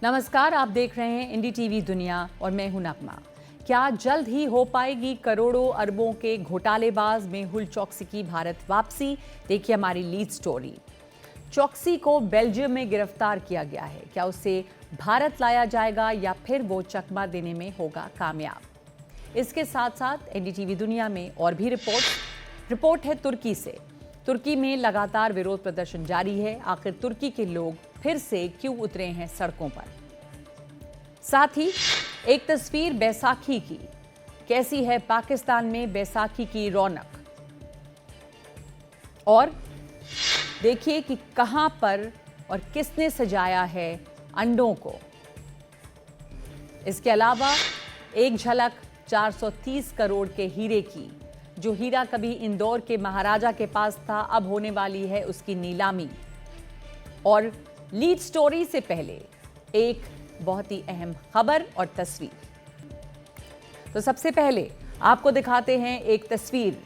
नमस्कार, आप देख रहे हैं इंडी टीवी दुनिया और मैं हूं नगमा। क्या जल्द ही हो पाएगी करोड़ों अरबों के घोटालेबाज मेहुल चोकसी की भारत वापसी? देखिए हमारी लीड स्टोरी। चोकसी को बेल्जियम में गिरफ्तार किया गया है। क्या उसे भारत लाया जाएगा या फिर वो चकमा देने में होगा कामयाब? इसके साथ साथ एनडीटीवी दुनिया में और भी रिपोर्ट है तुर्की से। तुर्की में लगातार विरोध प्रदर्शन जारी है। आखिर तुर्की के लोग फिर से क्यों उतरे हैं सड़कों पर? साथ ही एक तस्वीर बैसाखी की। कैसी है पाकिस्तान में बैसाखी की रौनक? और देखिए कि कहां पर और किसने सजाया है अंडों को। इसके अलावा एक झलक 430 करोड़ के हीरे की। जो हीरा कभी इंदौर के महाराजा के पास था, अब होने वाली है उसकी नीलामी। और लीड स्टोरी से पहले एक बहुत ही अहम खबर और तस्वीर। तो सबसे पहले आपको दिखाते हैं एक तस्वीर।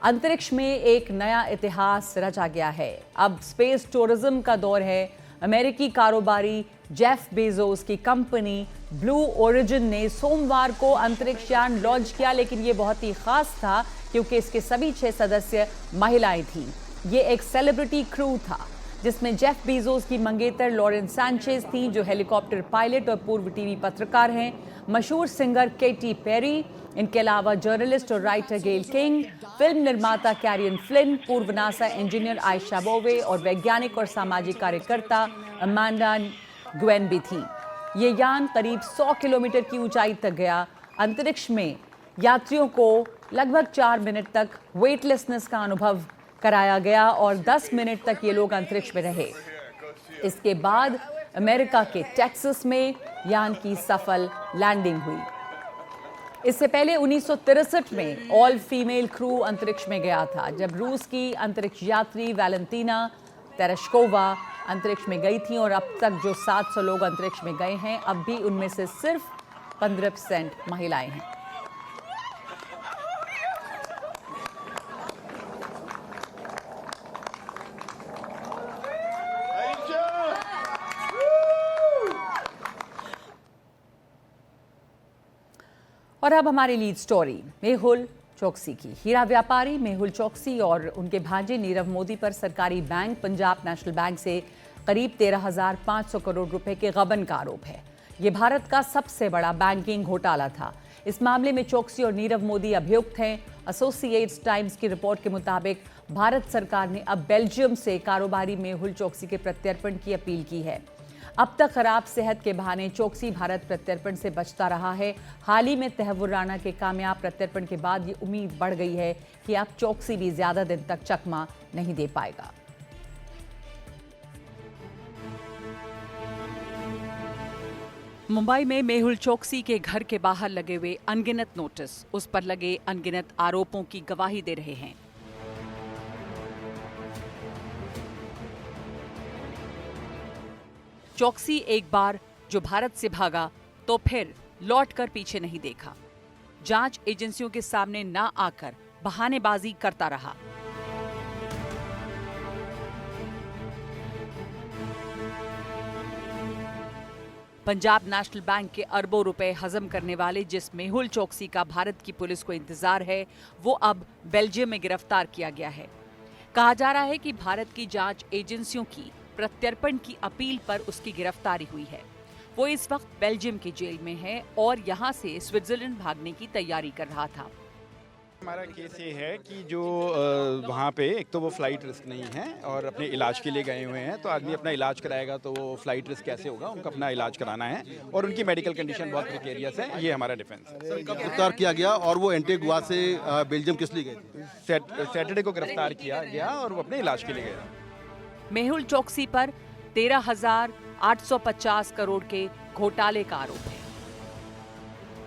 अंतरिक्ष में एक नया इतिहास रचा गया है। अब स्पेस टूरिज्म का दौर है। अमेरिकी कारोबारी जेफ बेजोस की कंपनी ब्लू ओरिजिन ने सोमवार को अंतरिक्ष यान लॉन्च किया, लेकिन यह बहुत ही खास था क्योंकि इसके सभी 6 सदस्य महिलाएं थीं। ये एक सेलिब्रिटी क्रू था जिसमें जेफ बेजोस की मंगेतर लॉरेन सैंचेज थी, जो हेलीकॉप्टर पायलट और पूर्व टीवी पत्रकार हैं। मशहूर सिंगर केटी पेरी, इनके अलावा जर्नलिस्ट और राइटर गेल किंग, फिल्म निर्माता कैरियन फ्लिन, पूर्व नासा इंजीनियर आयशा बोवे और वैज्ञानिक और सामाजिक कार्यकर्ता अमांडा ग्वेन भी थी। ये यान करीब 100 किलोमीटर की ऊंचाई तक गया। अंतरिक्ष में यात्रियों को लगभग 4 मिनट तक वेटलेसनेस का अनुभव कराया गया और 10 मिनट तक ये लोग अंतरिक्ष में रहे। इसके बाद अमेरिका के टेक्सास में यान की सफल लैंडिंग हुई। इससे पहले 1963 में ऑल फीमेल क्रू अंतरिक्ष में गया था, जब रूस की अंतरिक्ष यात्री वैलेंटीना तेरेश्कोवा अंतरिक्ष में गई थी। और अब तक जो 700 लोग अंतरिक्ष में गए हैं, अब भी उनमें से सिर्फ 15% महिलाएं हैं। और अब हमारी लीड स्टोरी मेहुल चोकसी की। हीरा व्यापारी मेहुल चोकसी और उनके भांजे नीरव मोदी पर सरकारी बैंक पंजाब नेशनल बैंक से करीब 13,500 करोड़ रुपए के गबन का आरोप है। ये भारत का सबसे बड़ा बैंकिंग घोटाला था। इस मामले में चोकसी और नीरव मोदी अभियुक्त हैं। एसोसिएट्स टाइम्स की रिपोर्ट के मुताबिक भारत सरकार ने अब बेल्जियम से कारोबारी मेहुल चोकसी के प्रत्यर्पण की अपील की है। अब तक खराब सेहत के बहाने चोकसी भारत प्रत्यर्पण से बचता रहा है। हाल ही में तहव्वुर राणा के कामयाब प्रत्यर्पण के बाद ये उम्मीद बढ़ गई है कि अब चोकसी भी ज्यादा दिन तक चकमा नहीं दे पाएगा। मुंबई में मेहुल चोकसी के घर के बाहर लगे हुए अनगिनत नोटिस उस पर लगे अनगिनत आरोपों की गवाही दे रहे हैं। चोकसी एक बार जो भारत से भागा तो फिर लौटकर पीछे नहीं देखा। जांच एजेंसियों के सामने ना आकर बहानेबाजी करता रहा। पंजाब नेशनल बैंक के अरबों रुपए हजम करने वाले जिस मेहुल चोकसी का भारत की पुलिस को इंतजार है, वो अब बेल्जियम में गिरफ्तार किया गया है। कहा जा रहा है कि भारत की जांच एजेंसियों की प्रत्यर्पण की अपील पर उसकी गिरफ्तारी हुई है। वो इस वक्त बेल्जियम की जेल में है और यहां से स्विट्जरलैंड भागने की तैयारी कर रहा था। हमारा केस ये है कि जो वहाँ पे एक तो वो फ्लाइट रिस्क नहीं है और अपने इलाज के लिए गए हुए हैं, तो आदमी अपना इलाज कराएगा तो वो फ्लाइट रिस्क कैसे होगा? उनको अपना इलाज कराना है और उनकी मेडिकल कंडीशन बहुत प्रिकेरियस है। ये हमारा डिफेंस है। सर, कब गिरफ्तार किया गया और वो एंटीगुआ से बेल्जियम किस लिए गए थे? सैटरडे को गिरफ्तार किया गया और वो अपने इलाज के लिए गया। मेहुल चोकसी पर 13,850 करोड़ के घोटाले का आरोप है।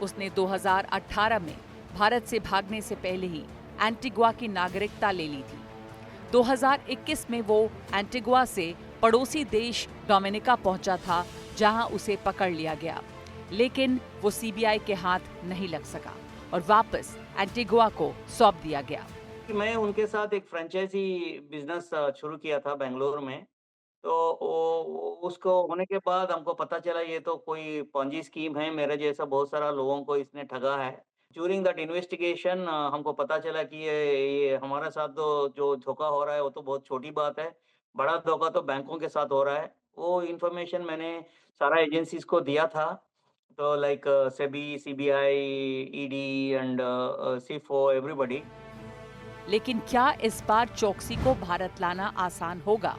उसने 2018 में भारत से भागने से पहले ही एंटीगुआ की नागरिकता ले ली थी। 2021 में वो एंटीगुआ से पड़ोसी देश डोमिनिका पहुंचा था, जहां उसे पकड़ लिया गया, लेकिन वो सीबीआई के हाथ नहीं लग सका और वापस एंटीगुआ को सौंप दिया गया। मैं उनके साथ एक फ्रेंचाइजी बिजनेस शुरू किया था बेंगलोर में। तो उसको होने के बाद हमको पता चला ये तो कोई पोंजी स्कीम है, मेरे जैसा बहुत सारा लोगों को इसने ठगा है। ड्यूरिंग दैट इन्वेस्टिगेशन हमको पता चला कि ये हमारे साथ तो जो धोखा हो रहा है वो तो बहुत छोटी बात है, बड़ा धोखा तो बैंकों के साथ हो रहा है। वो इन्फॉर्मेशन मैंने सारा एजेंसीज़ को दिया था, तो like SEBI, CBI, ED and सीफो एवरीबॉडी। लेकिन क्या इस बार चोकसी को भारत लाना आसान होगा?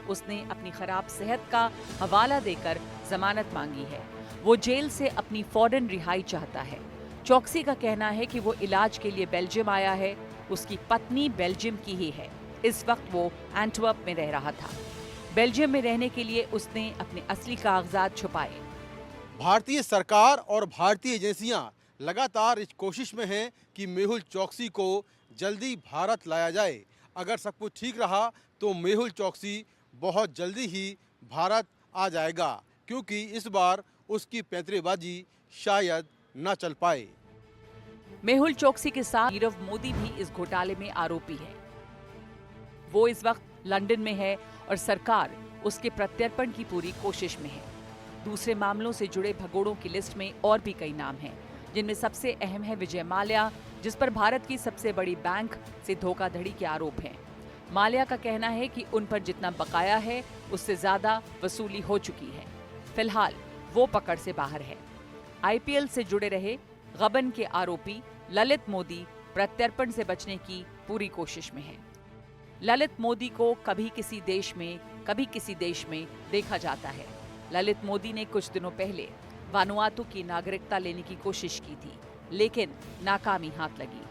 उसने अपनी खराब सेहत का हवाला देकर जमानत मांगी है। वो जेल से अपनी फौरन रिहाई चाहता है। चोकसी का कहना है कि वो इलाज के लिए बेल्जियम आया है। उसकी पत्नी बेल्जियम की ही है। इस वक्त वो एंटवर्प में रह रहा था। बेल्जियम में रहने के लिए उसने अपने असली कागजात छुपाए। भारतीय सरकार और भारतीय एजेंसियां लगातार इस कोशिश में हैं कि मेहुल चोकसी को जल्दी भारत लाया जाए। अगर सब कुछ ठीक रहा तो मेहुल चोकसी बहुत जल्दी ही भारत आ जाएगा, क्योंकि इस बार उसकी पैंतरेबाजी शायद न चल पाए। मेहुल चोकसी के साथ नीरव मोदी भी इस घोटाले में आरोपी है। वो इस वक्त लंदन में है और सरकार उसके प्रत्यर्पण की पूरी कोशिश में है। दूसरे मामलों से जुड़े भगोड़ों की लिस्ट में और भी कई नाम हैं, जिनमें सबसे अहम है विजय माल्या, जिस पर भारत की सबसे बड़ी बैंक से धोखाधड़ी के आरोप हैं। माल्या का कहना है कि उन पर जितना बकाया है उससे ज्यादा वसूली हो चुकी है। फिलहाल वो पकड़ से बाहर है। आईपीएल से जुड़े रहे गबन के आरोपी ललित मोदी प्रत्यर्पण से बचने की पूरी कोशिश में है। ललित मोदी को कभी किसी देश में देखा जाता है। ललित मोदी ने कुछ दिनों पहले वानुआतु की नागरिकता लेने की कोशिश की थी, लेकिन नाकामी हाथ लगी।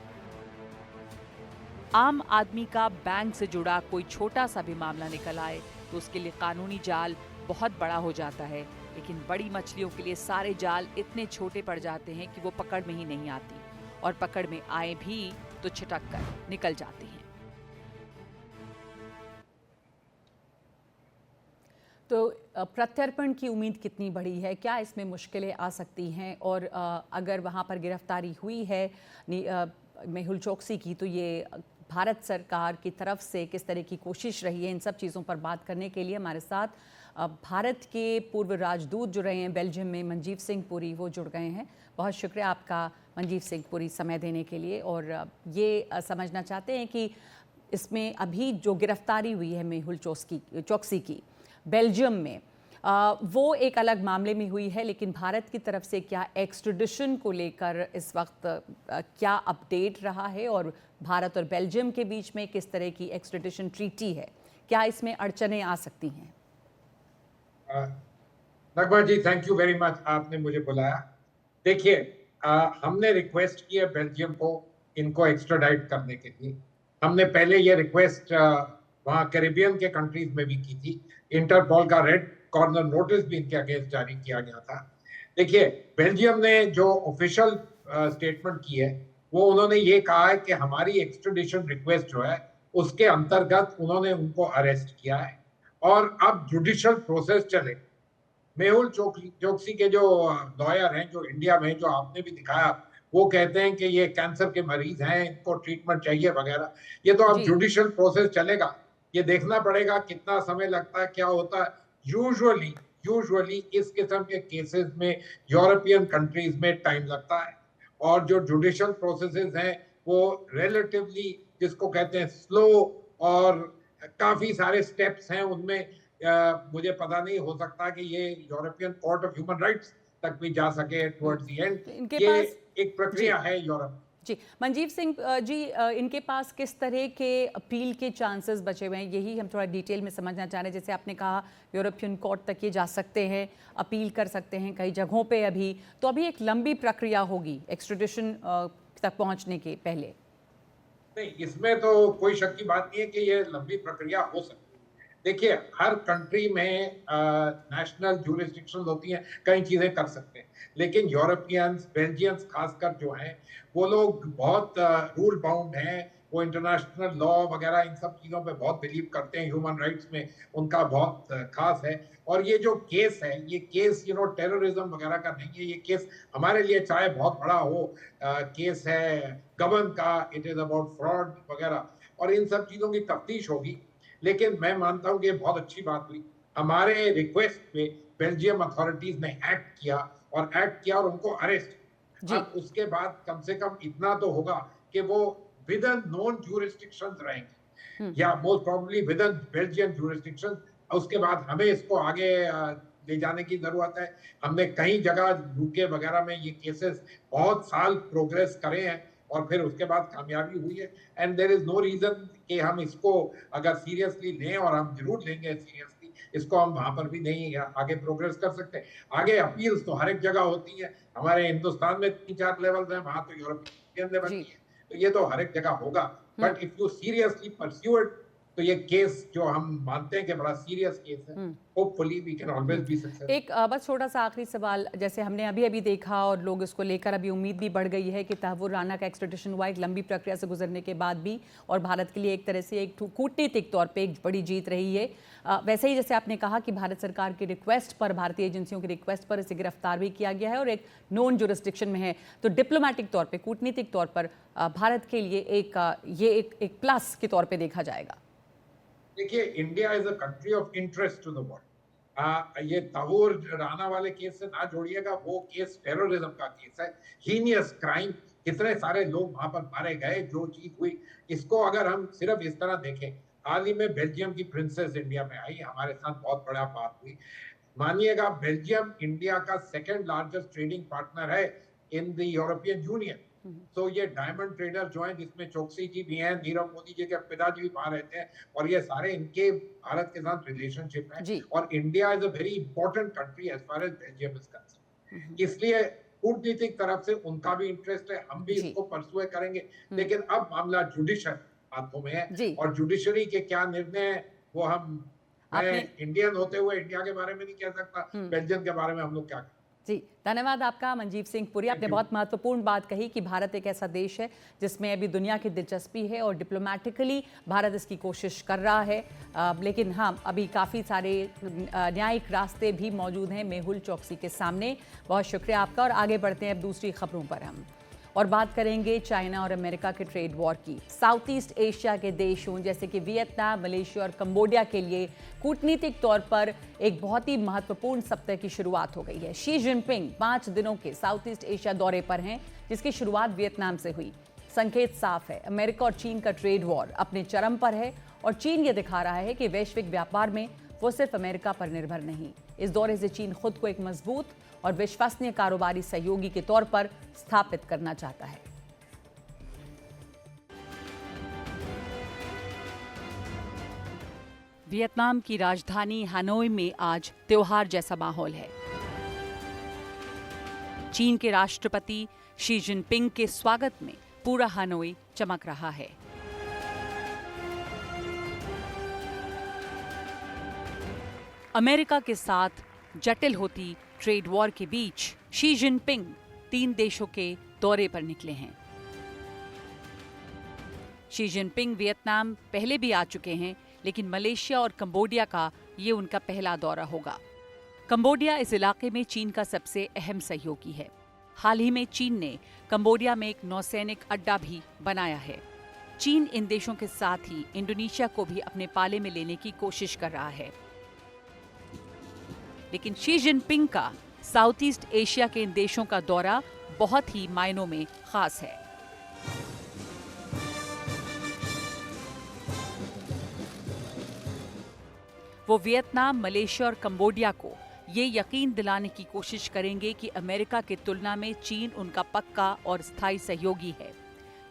आम आदमी का बैंक से जुड़ा कोई छोटा सा भी मामला निकल आए तो उसके लिए कानूनी जाल बहुत बड़ा हो जाता है, लेकिन बड़ी मछलियों के लिए सारे जाल इतने छोटे पड़ जाते हैं कि वो पकड़ में ही नहीं आती, और पकड़ में आए भी तो छिटक कर निकल जाते हैं। तो प्रत्यर्पण की उम्मीद कितनी बड़ी है? क्या इसमें मुश्किलें आ सकती हैं? और अगर वहाँ पर गिरफ्तारी हुई है मेहुल चोकसी की, तो ये भारत सरकार की तरफ से किस तरह की कोशिश रही है? इन सब चीज़ों पर बात करने के लिए हमारे साथ भारत के पूर्व राजदूत जुड़ रहे हैं बेल्जियम में, मनजीव सिंह पुरी, वो जुड़ गए हैं। बहुत शुक्रिया आपका मनजीव सिंह पुरी समय देने के लिए। और ये समझना चाहते हैं कि इसमें अभी जो गिरफ्तारी हुई है मेहुल चोकसी की बेल्जियम में, वो एक अलग मामले में हुई है, लेकिन भारत की तरफ से क्या एक्स्ट्रेडिशन को लेकर इस वक्त क्या अपडेट रहा है, और भारत और बेल्जियम के बीच में किस तरह की एक्स्ट्रेडिशन ट्रीटी है? क्या इसमें अड़चनें आ सकती हैं? नगमा जी, थैंक यू वेरी मच, आपने मुझे बुलाया। देखिए, हमने रिक्वेस्ट की है बेल्जियम को इनको एक्स्ट्राडाइट करने के लिए। हमने पहले ये रिक्वेस्ट वहाँ कैरिबियन के कंट्रीज में भी की थी। इंटरपोल का रेड कॉर्नर नोटिस भी इनके अगेंस्ट जारी किया गया था। देखिए, बेल्जियम ने जो ऑफिशियल स्टेटमेंट की है वो उन्होंने ये कहा है कि हमारी एक्स्ट्रेडिशन रिक्वेस्ट जो है उसके अंतर्गत उन्होंने उनको अरेस्ट किया है और अब जुडिशियल प्रोसेस चले। मेहुल चोकसी के जो लॉयर हैं, जो इंडिया में, जो आपने भी दिखाया, वो कहते हैं कि ये कैंसर के मरीज हैं, इनको ट्रीटमेंट चाहिए वगैरह। ये तो अब जुडिशियल प्रोसेस चलेगा, ये देखना पड़ेगा कितना समय लगता है, क्या होता है। यूजुअली इस किस्म के केसेस में यूरोपियन कंट्रीज में टाइम लगता है, और जो जुडिशियल प्रोसेसेस हैं वो रिलेटिवली, जिसको कहते हैं स्लो, और काफी सारे स्टेप्स हैं उनमें। मुझे पता नहीं, हो सकता कि ये European court of human rights तक भी जा सके टुवर्ड्स द एंड। ये एक प्रक्रिया है यूरोप। जी, मनजीव सिंह जी, इनके पास किस तरह के अपील के चांसेस बचे हुए हैं, यही हम थोड़ा डिटेल में समझना चाह रहे हैं। जैसे आपने कहा यूरोपियन कोर्ट तक ये जा सकते हैं, अपील कर सकते हैं कई जगहों पे अभी, तो अभी एक लंबी प्रक्रिया होगी एक्स्ट्रेडिशन तक पहुंचने के पहले। नहीं, इसमें तो कोई शक की बात नहीं है कि ये लंबी प्रक्रिया हो सकती है। देखिए, हर कंट्री में नेशनल ज्यूरिसडिक्शन होती हैं, कई चीजें कर सकते हैं, लेकिन यूरोपियंस, बेल्जियंस खासकर जो हैं, वो लोग बहुत रूल बाउंड हैं। वो इंटरनेशनल लॉ वगैरह इन सब चीजों पे बहुत बिलीव करते हैं, ह्यूमन राइट्स में उनका बहुत खास है। और ये जो केस है, ये केस टेररिज्म वगैरह का नहीं है। ये केस हमारे लिए चाहे बहुत बड़ा हो, केस है गबन का, इट इज अबाउट फ्रॉड वगैरह, और इन सब चीजों की तफ्तीश होगी। लेकिन मैं मानता हूं कि बहुत अच्छी बात हुई। हमारे रिक्वेस्ट पे बेल्जियम अथॉरिटीज ने एक्ट किया और उनको अरेस्ट। जी। अब उसके बाद कम से कम इतना तो होगा कि वो विद इन नोन ज्यूरिस्डिक्शंस रहेंगे, या most probably with in Belgian jurisdiction. उसके बाद हमें इसको आगे ले जाने की जरूरत है। हमने कई जगह यूके वगैरह में ये केसेस बहुत साल प्रोग्रेस करे हैं और फिर उसके बाद कामयाबी हुई है। And there is no reason कि हम इसको अगर सीरियसली लें, और हम जरूर लेंगे सीरियसली इसको, हम वहां पर भी नहीं आगे प्रोग्रेस कर सकते। आगे अपील्स तो हर एक जगह होती है। हमारे हिंदुस्तान में 3-4 लेवल्स हैं, वहां तो यूरोपियन लेवल जी। की है, तो ये तो हर एक जगह होगा। But if you seriously pursue it, तो ये केस जो हम मानते हैं कि बड़ा सीरियस केस है, hopefully we can always be successful. एक बस छोटा सा आखिरी सवाल, जैसे हमने अभी अभी देखा और लोग इसको लेकर अभी उम्मीद भी बढ़ गई है कि तहव्वुर राना का एक्स्ट्रेडिशन हुआ एक लंबी प्रक्रिया से गुजरने के बाद भी, और भारत के लिए एक तरह से एक कूटनीतिक तौर पे एक बड़ी जीत रही है। वैसे ही जैसे आपने कहा कि भारत सरकार की रिक्वेस्ट पर, भारतीय एजेंसियों की रिक्वेस्ट पर इसे गिरफ्तार भी किया गया है और एक नॉन जुरिस्डिक्शन में है, तो डिप्लोमेटिक तौर पर, कूटनीतिक तौर पर भारत के लिए एक प्लस के तौर पर देखा जाएगा। देखिए, India is a country of interest to the world. ये तहव्वुर राना वाले केस से ना जोड़िएगा, वो केस टेररिज्म का केस है, हीनियस क्राइम। कितने सारे लोग वहां पर मारे गए, जो चीज हुई, इसको अगर हम सिर्फ इस तरह देखें। हाल ही में बेल्जियम की प्रिंसेस इंडिया में आई, हमारे साथ बहुत बड़ा बात हुई। मानिएगा, बेल्जियम इंडिया का सेकंड लार्जेस्ट ट्रेडिंग पार्टनर है इन द यूरोपियन यूनियन। तो ये डायमंड ट्रेडर जो हैं, जिसमें चोकसी जी भी हैं, नीरव मोदी जी के पिताजी भी वहां रहते हैं, और ये सारे इनके भारत के साथ रिलेशनशिप है। और India is a very important country as far as Belgium is concern. इसलिए कूटनीतिक तरफ से उनका भी इंटरेस्ट है, हम भी इसको परसुए करेंगे। लेकिन अब मामला जुडिशियल हाथों में है, और जुडिशरी के क्या निर्णय है वो मैं इंडियन होते हुए इंडिया के बारे में नहीं कह सकता, बेल्जियम के बारे में हम लोग क्या। जी, धन्यवाद आपका मनजीव सिंह पुरी। आपने बहुत महत्वपूर्ण बात कही कि भारत एक ऐसा देश है जिसमें अभी दुनिया की दिलचस्पी है और डिप्लोमेटिकली भारत इसकी कोशिश कर रहा है, लेकिन हाँ, अभी काफ़ी सारे न्यायिक रास्ते भी मौजूद हैं मेहुल चोकसी के सामने। बहुत शुक्रिया आपका, और आगे बढ़ते हैं अब दूसरी खबरों पर हम, और बात करेंगे चाइना और अमेरिका के ट्रेड वॉर की। साउथ ईस्ट एशिया के देशों जैसे कि वियतनाम, मलेशिया और कंबोडिया के लिए कूटनीतिक तौर पर एक बहुत ही महत्वपूर्ण सप्ताह की शुरुआत हो गई है। शी जिनपिंग 5 दिनों के साउथ ईस्ट एशिया दौरे पर हैं, जिसकी शुरुआत वियतनाम से हुई। संकेत साफ है, अमेरिका और चीन का ट्रेड वॉर अपने चरम पर है, और चीन ये दिखा रहा है कि वैश्विक व्यापार में वो सिर्फ अमेरिका पर निर्भर नहीं। इस दौरे से चीन खुद को एक मजबूत और विश्वसनीय कारोबारी सहयोगी के तौर पर स्थापित करना चाहता है। वियतनाम की राजधानी हनोई में आज त्योहार जैसा माहौल है। चीन के राष्ट्रपति शी जिनपिंग के स्वागत में पूरा हनोई चमक रहा है। अमेरिका के साथ जटिल होती ट्रेड वॉर के बीच शी जिनपिंग 3 देशों के दौरे पर निकले हैं। शी जिनपिंग वियतनाम पहले भी आ चुके हैं, लेकिन मलेशिया और कंबोडिया का ये उनका पहला दौरा होगा। कंबोडिया इस इलाके में चीन का सबसे अहम सहयोगी है। हाल ही में चीन ने कंबोडिया में एक नौसैनिक अड्डा भी बनाया है। चीन इन देशों के साथ ही इंडोनेशिया को भी अपने पाले में लेने की कोशिश कर रहा है। लेकिन शी जिनपिंग का साउथ ईस्ट एशिया के इन देशों का दौरा बहुत ही मायनों में खास है। वो वियतनाम, मलेशिया और कंबोडिया को ये यकीन दिलाने की कोशिश करेंगे कि अमेरिका की तुलना में चीन उनका पक्का और स्थायी सहयोगी है।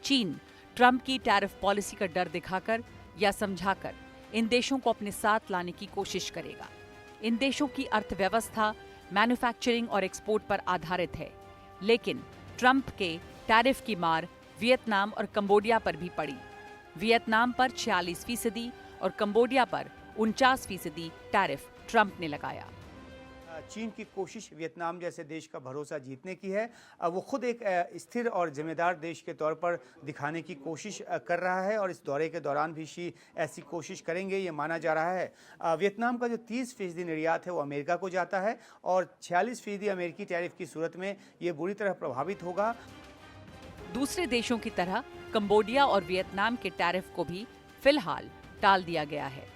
चीन ट्रंप की टैरिफ पॉलिसी का डर दिखाकर या समझाकर इन देशों को अपने साथ लाने की कोशिश करेगा। इन देशों की अर्थव्यवस्था मैन्युफैक्चरिंग और एक्सपोर्ट पर आधारित है, लेकिन ट्रंप के टैरिफ की मार वियतनाम और कंबोडिया पर भी पड़ी। वियतनाम पर 46% और कंबोडिया पर 49% टैरिफ ट्रंप ने लगाया। चीन की कोशिश वियतनाम जैसे देश का भरोसा जीतने की है। वो खुद एक स्थिर और जिम्मेदार देश के तौर पर दिखाने की कोशिश कर रहा है, और इस दौरे के दौरान भी शी ऐसी कोशिश करेंगे, ये माना जा रहा है। वियतनाम का जो 30% निर्यात है वो अमेरिका को जाता है, और 46% अमेरिकी टैरिफ की सूरत में ये बुरी तरह प्रभावित होगा। दूसरे देशों की तरह कंबोडिया और वियतनाम के टैरिफ को भी फिलहाल टाल दिया गया है।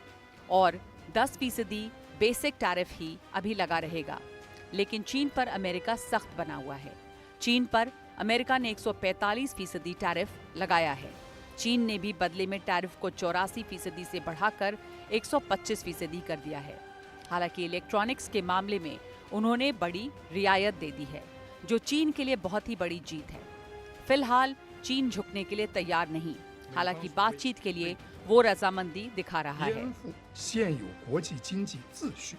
और 10% बेसिक टैरिफ ही अभी लगा रहेगा। लेकिन चीन पर अमेरिका सख्त बना हुआ है। चीन पर अमेरिका ने 145% टैरिफ लगाया है। चीन ने भी बदले में टैरिफ को 84% से बढ़ाकर 125% कर दिया है। हालांकि इलेक्ट्रॉनिक्स के मामले में उन्होंने बड़ी रियायत दे दी है, जो चीन के लिए बहुत ही बड़ी जीत है। फिलहाल चीन झुकने के लिए तैयार नहीं, हालांकि बातचीत के लिए वो रजामंदी दिखा रहा है। 颠覆现有国际经济秩序，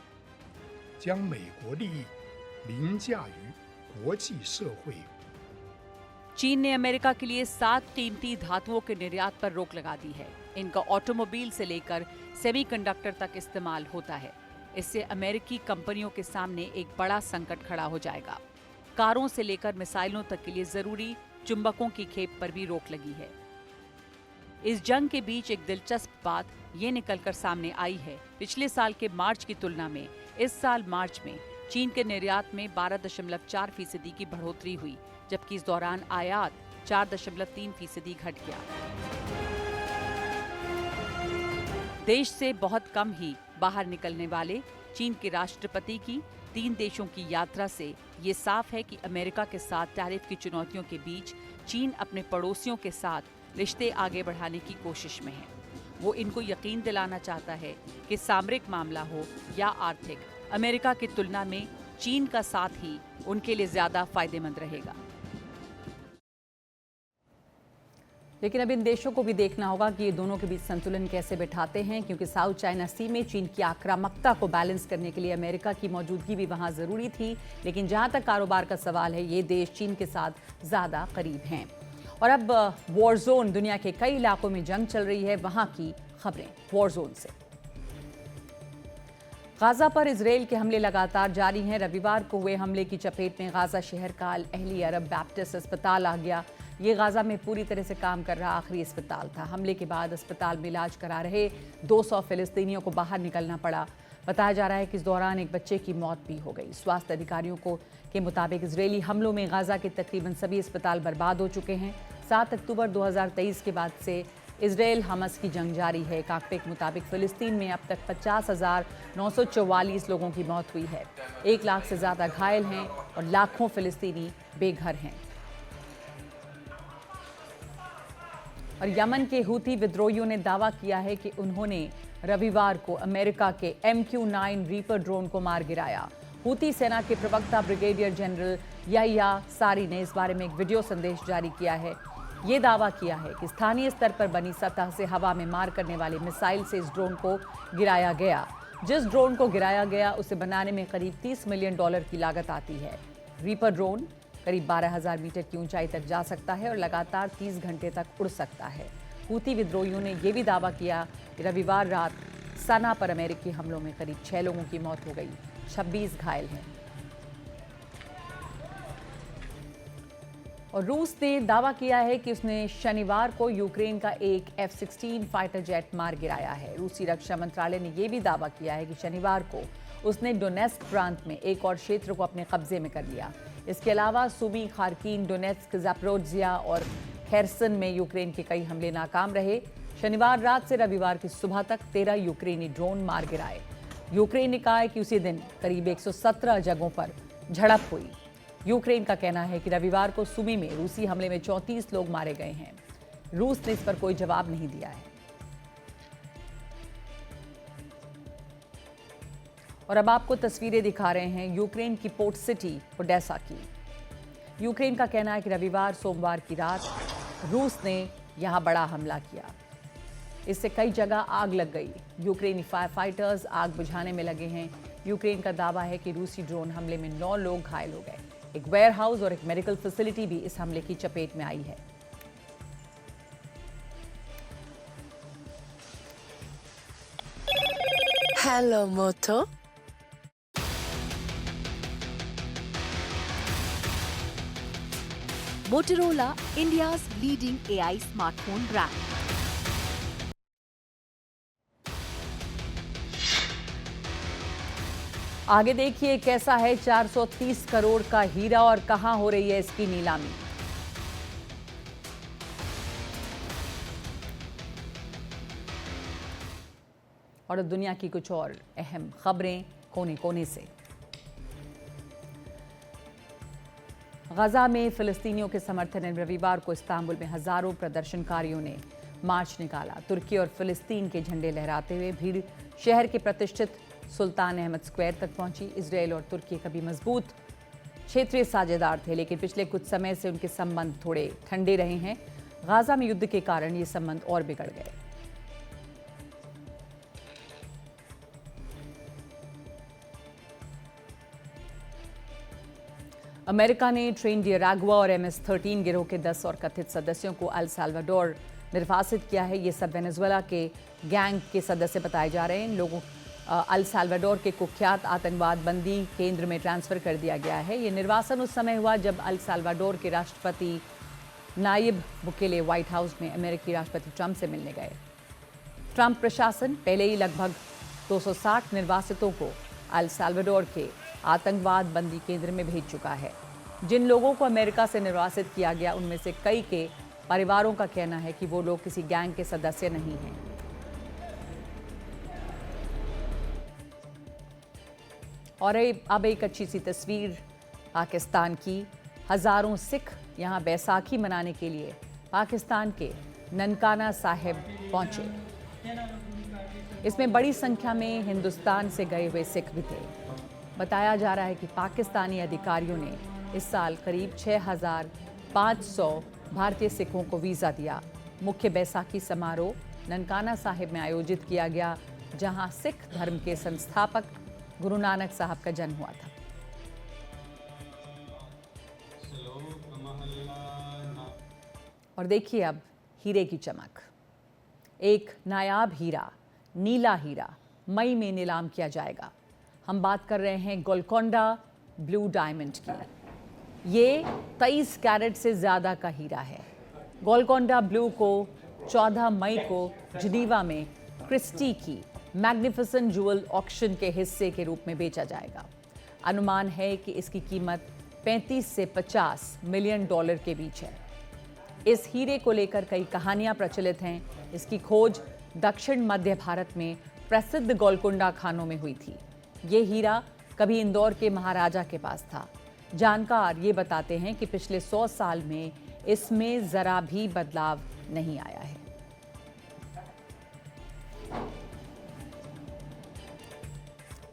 将美国利益凌驾于国际社会。 चीन ने अमेरिका के लिए 7 कीमती धातुओं के निर्यात पर रोक लगा दी है। इनका ऑटोमोबाइल से लेकर सेमीकंडक्टर तक इस्तेमाल होता है। इससे अमेरिकी कंपनियों के सामने एक बड़ा संकट खड़ा हो जाएगा। कारों से लेकर मिसाइलों तक के लिए जरूरी चुंबकों की खेप पर भी रोक लगी है। इस जंग के बीच एक दिलचस्प बात ये निकलकर सामने आई है। पिछले साल के मार्च की तुलना में इस साल मार्च में चीन के निर्यात में 12.4% की बढ़ोतरी हुई, जबकि इस दौरान आयात 4.3% घट गया। देश से बहुत कम ही बाहर निकलने वाले चीन के राष्ट्रपति की 3 देशों की यात्रा से ये साफ है कि अमेरिका के साथ टैरिफ की चुनौतियों के बीच चीन अपने पड़ोसियों के साथ रिश्ते आगे बढ़ाने की कोशिश में है। वो इनको यकीन दिलाना चाहता है कि सामरिक मामला हो या आर्थिक, अमेरिका की तुलना में चीन का साथ ही उनके लिए ज्यादा फायदेमंद रहेगा। लेकिन अब इन देशों को भी देखना होगा कि ये दोनों के बीच संतुलन कैसे बिठाते हैं, क्योंकि साउथ चाइना सी में चीन की आक्रामकता को बैलेंस करने के लिए अमेरिका की मौजूदगी भी वहां जरूरी थी। लेकिन जहां तक कारोबार का सवाल है, ये देश चीन के साथ ज्यादा करीब हैं। और अब वॉर जोन, दुनिया के कई इलाकों में जंग चल रही है, वहां की खबरें वॉर जोन से। गाजा पर इजराइल के हमले लगातार जारी हैं। रविवार को हुए हमले की चपेट में गाजा शहर का अल अहली अरब बैप्टिस्ट अस्पताल आ गया। ये गाजा में पूरी तरह से काम कर रहा आखिरी अस्पताल था। हमले के बाद अस्पताल में इलाज करा रहे 200 फिलिस्तीनियों को बाहर निकलना पड़ा। बताया जा रहा है कि इस दौरान एक बच्चे की मौत भी हो गई। स्वास्थ्य अधिकारियों के मुताबिक इजरायली हमलों में गाजा के तकरीबन सभी अस्पताल बर्बाद हो चुके हैं। 7 अक्टूबर 2023 के बाद से इजराइल हमस की जंग जारी है। एक आंकड़े के मुताबिक फिलिस्तीन में अब तक 50,944 लोगों की मौत हुई है। 1 लाख से ज़्यादा घायल हैं और लाखों फिलिस्तीनी बेघर हैं। और यमन के हूती विद्रोहियों ने दावा किया है कि उन्होंने रविवार को अमेरिका के MQ-9 रीपर ड्रोन को मार गिराया। हूती सेना के प्रवक्ता ब्रिगेडियर जनरल याह्या सारी ने इस बारे में एक वीडियो संदेश जारी किया है। ये दावा किया है कि स्थानीय स्तर पर बनी सतह से हवा में मार करने वाले मिसाइल से इस ड्रोन को गिराया गया। जिस ड्रोन को गिराया गया उसे बनाने में करीब $30 मिलियन की लागत आती है। रीपर ड्रोन करीब 12,000 मीटर की ऊंचाई तक जा सकता है और लगातार 30 घंटे तक उड़ सकता है। हूती विद्रोहियों ने यह भी दावा किया कि रविवार रात सना पर अमेरिकी हमलों में करीब 6 लोगों की मौत हो गई, 26 घायल हैं। और रूस ने दावा किया है कि उसने शनिवार को यूक्रेन का एक F-16 फाइटर जेट मार गिराया है। रूसी रक्षा मंत्रालय ने यह भी दावा किया है कि शनिवार को उसने डोनेट्स्क प्रांत में एक और क्षेत्र को अपने कब्जे में कर लिया। इसके अलावा सुमी, खार्किन, डोनेट्स्क, ज़ैपोरिज़िया और खेर्सन में यूक्रेन के कई हमले नाकाम रहे। शनिवार रात से रविवार की सुबह तक 13 यूक्रेनी ड्रोन मार गिराए। यूक्रेन ने कहा है कि उसी दिन करीब 117 जगहों पर झड़प हुई। यूक्रेन का कहना है कि रविवार को सुमी में रूसी हमले में 34 लोग मारे गए हैं। रूस ने इस पर कोई जवाब नहीं दिया है। और अब आपको तस्वीरें दिखा रहे हैं यूक्रेन की पोर्ट सिटी ओडेसा की। यूक्रेन का कहना है कि रविवार सोमवार की रात रूस ने यहां बड़ा हमला किया। इससे कई जगह आग लग गई। यूक्रेनी फायर फाइटर्स आग बुझाने में लगे हैं। यूक्रेन का दावा है कि रूसी ड्रोन हमले में 9 लोग घायल हो गए। एक वेयरहाउस और एक मेडिकल फैसिलिटी भी इस हमले की चपेट में आई है। हेलो मोटो। Motorola, India's leading AI smartphone brand. आगे देखिए कैसा है 430 करोड़ का हीरा और कहां हो रही है इसकी नीलामी। और अब दुनिया की कुछ और अहम खबरें कोने कोने से। गजा में फिलिस्तीनियों के समर्थन में रविवार को इस्तांबुल में हजारों प्रदर्शनकारियों ने मार्च निकाला। तुर्की और फिलिस्तीन के झंडे लहराते हुए भीड़ शहर के प्रतिष्ठित सुल्तान अहमद स्क्वायर तक पहुंची। इजरायल और तुर्की कभी मजबूत क्षेत्रीय साझेदार थे, लेकिन पिछले कुछ समय से उनके संबंध थोड़े ठंडे रहे हैं। गाजा में युद्ध के कारण ये संबंध और बिगड़ गए। अमेरिका ने ट्रेन डियरागुआ और MS-13 गिरोह के 10 और कथित सदस्यों को अल साल्वाडोर निर्वासित किया है। ये सब वेनेजुएला के गैंग के सदस्य बताए जा रहे हैं। इन लोगों अल साल्वाडोर के कुख्यात आतंकवाद बंदी केंद्र में ट्रांसफर कर दिया गया है। ये निर्वासन उस समय हुआ जब अल साल्वाडोर के राष्ट्रपति नायब बुकेले व्हाइट हाउस में अमेरिकी राष्ट्रपति ट्रंप से मिलने गए। ट्रंप प्रशासन पहले ही लगभग 260 निर्वासितों को अल साल्वाडोर के आतंकवाद बंदी केंद्र में भेज चुका है। जिन लोगों को अमेरिका से निर्वासित किया गया उनमें से कई के परिवारों का कहना है कि वो लोग किसी गैंग के सदस्य नहीं हैं। और अब एक अच्छी सी तस्वीर पाकिस्तान की। हजारों सिख यहाँ बैसाखी मनाने के लिए पाकिस्तान के ननकाना साहिब पहुंचे। इसमें बड़ी संख्या में हिंदुस्तान से गए हुए सिख भी थे। बताया जा रहा है कि पाकिस्तानी अधिकारियों ने इस साल करीब 6,500 भारतीय सिखों को वीज़ा दिया। मुख्य बैसाखी समारोह ननकाना साहिब में आयोजित किया गया, जहां सिख धर्म के संस्थापक गुरु नानक साहब का जन्म हुआ था। और देखिए अब हीरे की चमक। एक नायाब हीरा, नीला हीरा, मई में नीलाम किया जाएगा। हम बात कर रहे हैं गोलकोंडा ब्लू डायमंड की। ये 23 कैरेट से ज़्यादा का हीरा है। गोलकोंडा ब्लू को 14 मई को जिनीवा में क्रिस्टी की मैग्निफिसेंट ज्वेल ऑक्शन के हिस्से के रूप में बेचा जाएगा। अनुमान है कि इसकी कीमत 35 से 50 मिलियन डॉलर के बीच है। इस हीरे को लेकर कई कहानियां प्रचलित हैं। इसकी खोज दक्षिण मध्य भारत में प्रसिद्ध गोलकोंडा खानों में हुई थी। ये हीरा कभी इंदौर के महाराजा के पास था। जानकार ये बताते हैं कि पिछले 100 साल में इसमें जरा भी बदलाव नहीं आया है।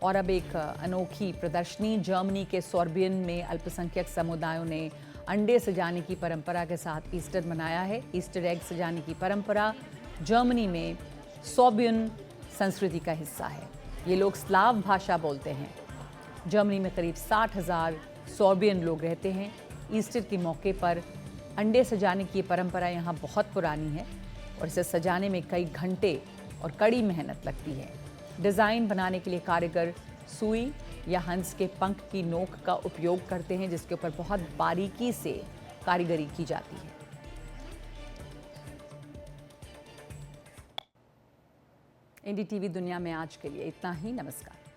और अब एक अनोखी प्रदर्शनी। जर्मनी के सॉर्बियन में अल्पसंख्यक समुदायों ने अंडे सजाने की परंपरा के साथ ईस्टर मनाया है। ईस्टर एग सजाने की परंपरा जर्मनी में सॉर्बियन संस्कृति का हिस्सा है। ये लोग स्लाव भाषा बोलते हैं। जर्मनी में करीब 60,000 सॉर्बियन लोग रहते हैं। ईस्टर के मौके पर अंडे सजाने की परंपरा यहाँ बहुत पुरानी है और इसे सजाने में कई घंटे और कड़ी मेहनत लगती है। डिज़ाइन बनाने के लिए कारीगर सुई या हंस के पंख की नोक का उपयोग करते हैं, जिसके ऊपर बहुत बारीकी से कारीगरी की जाती है। NDTV दुनिया में आज के लिए इतना ही। नमस्कार।